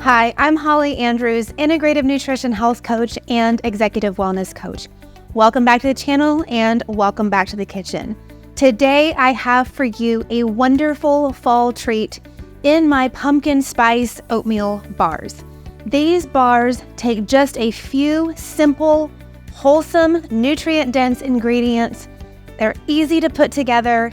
Hi, I'm Holly Andrews, Integrative Nutrition Health Coach and Executive Wellness Coach. Welcome back to the channel and welcome back to the kitchen. Today I have for you a wonderful fall treat in my Pumpkin Spice Oatmeal Bars. These bars take just a few simple, wholesome, nutrient-dense ingredients. They're easy to put together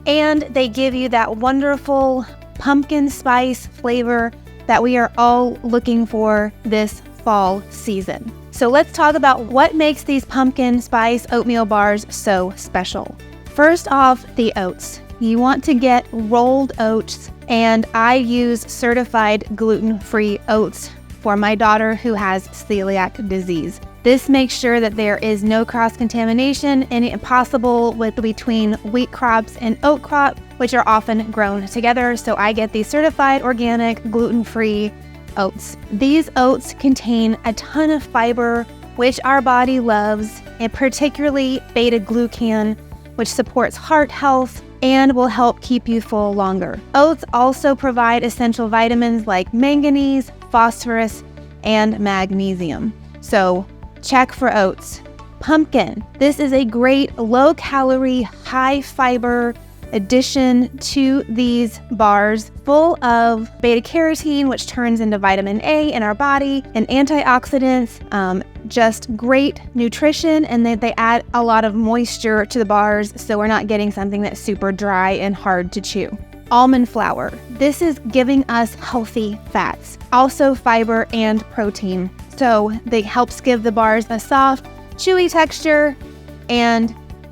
and they give you that wonderful pumpkin spice flavor that we are all looking for this fall season. So let's talk about what makes these pumpkin spice oatmeal bars so special. First off, the oats. You want to get rolled oats, and I use certified gluten-free oats for my daughter who has celiac disease. This makes sure that there is no cross-contamination possible between wheat crops and oat crop, which are often grown together. So I get these certified organic gluten-free oats. These oats contain a ton of fiber, which our body loves, and particularly beta-glucan, which supports heart health and will help keep you full longer. Oats also provide essential vitamins like manganese, phosphorus, and magnesium. So check for oats. Pumpkin. This is a great low-calorie, high-fiber addition to these bars, full of beta-carotene, which turns into vitamin A in our body, and antioxidants. Just great nutrition, and they add a lot of moisture to the bars, so we're not getting something that's super dry and hard to chew. Almond flour. This is giving us healthy fats, also fiber and protein. So they helps give the bars a soft, chewy texture,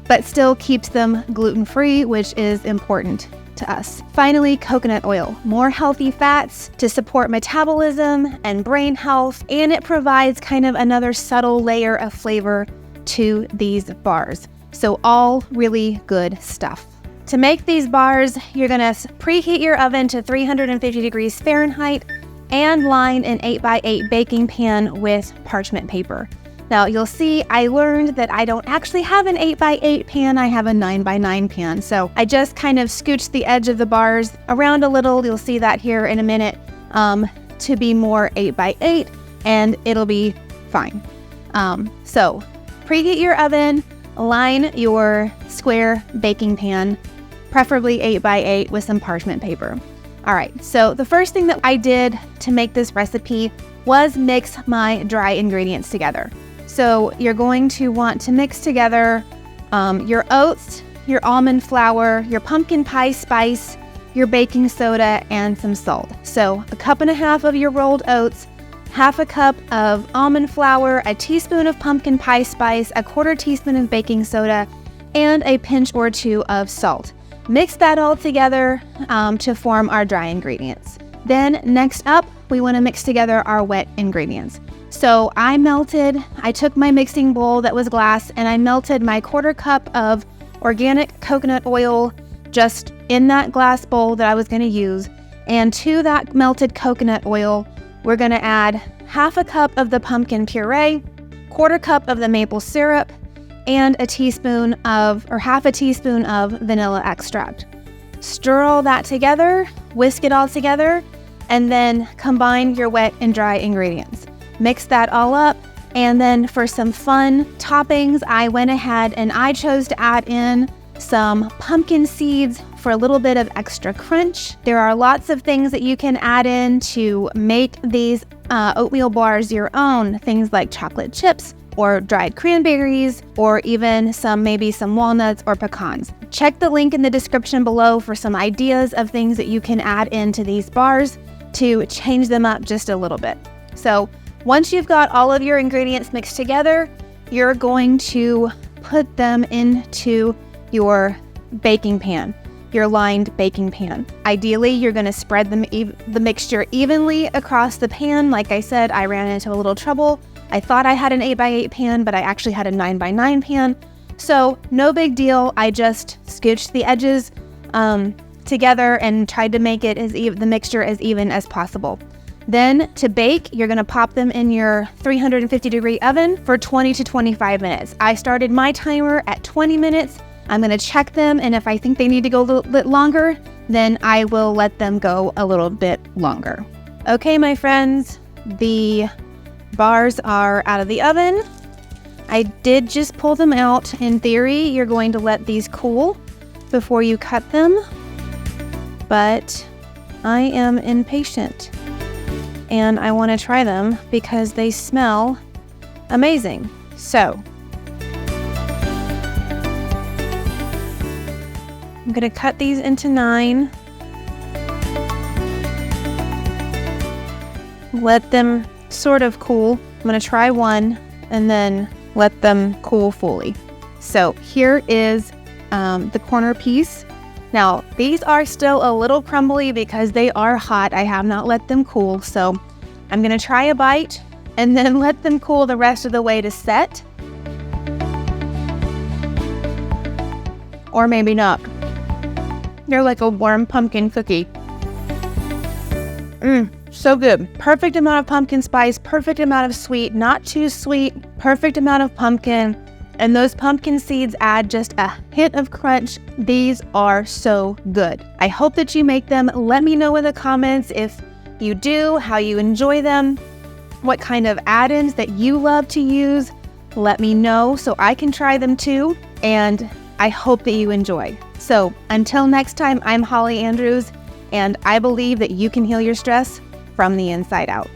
but still keeps them gluten-free, which is important to us. Finally, coconut oil. More healthy fats to support metabolism and brain health, and it provides kind of another subtle layer of flavor to these bars. So all really good stuff. To make these bars, you're gonna preheat your oven to 350 degrees Fahrenheit and line an 8x8 baking pan with parchment paper. Now you'll see I learned that I don't actually have an 8x8 pan, I have a 9x9 pan. So I just kind of scooched the edge of the bars around a little, you'll see that here in a minute, to be more 8x8, and it'll be fine. So preheat your oven, line your square baking pan, preferably 8x8 with some parchment paper. All right, so the first thing that I did to make this recipe was mix my dry ingredients together. So you're going to want to mix together your oats, your almond flour, your pumpkin pie spice, your baking soda, and some salt. So 1.5 cups of your rolled oats, 1/2 cup of almond flour, a teaspoon of pumpkin pie spice, 1/4 teaspoon of baking soda, and a pinch or 2 of salt. Mix that all together to form our dry ingredients. Then next up, we want to mix together our wet ingredients. So I took my mixing bowl that was glass, and I melted my 1/4 cup of organic coconut oil just in that glass bowl that I was going to use. And to that melted coconut oil, we're going to add 1/2 cup of the pumpkin puree, 1/4 cup of the maple syrup, and 1/2 teaspoon of vanilla extract. Stir all that together, whisk it all together, and then combine your wet and dry ingredients. Mix that all up, and then for some fun toppings, I went ahead and I chose to add in some pumpkin seeds for a little bit of extra crunch. There are lots of things that you can add in to make these oatmeal bars your own, things like chocolate chips, or dried cranberries, or even maybe some walnuts or pecans. Check the link in the description below for some ideas of things that you can add into these bars to change them up just a little bit. So once you've got all of your ingredients mixed together, you're going to put them into your baking pan, your lined baking pan. Ideally, you're going to spread the mixture evenly across the pan. Like I said, I ran into a little trouble. I thought I had an 8x8 pan, but I actually had a 9x9 pan. So no big deal. I just scooched the edges together and tried to make it the mixture as even as possible. Then to bake, you're going to pop them in your 350 degree oven for 20 to 25 minutes. I started my timer at 20 minutes. I'm going to check them, and if I think they need to go a little bit longer, then I will let them go a little bit longer. Okay, my friends, the bars are out of the oven. I did just pull them out. In theory, you're going to let these cool before you cut them, but I am impatient and I want to try them because they smell amazing. So I'm going to cut these into 9. Let them sort of cool. I'm going to try one and then let them cool fully. So here is the corner piece. Now, these are still a little crumbly because they are hot. I have not let them cool. So I'm going to try a bite and then let them cool the rest of the way to set. Or maybe not. They're like a warm pumpkin cookie. So good. Perfect amount of pumpkin spice, perfect amount of sweet, not too sweet, perfect amount of pumpkin. And those pumpkin seeds add just a hint of crunch. These are so good. I hope that you make them. Let me know in the comments if you do, how you enjoy them, what kind of add-ins that you love to use. Let me know so I can try them too. And I hope that you enjoy. So until next time, I'm Holly Andrews, and I believe that you can heal your stress from the inside out.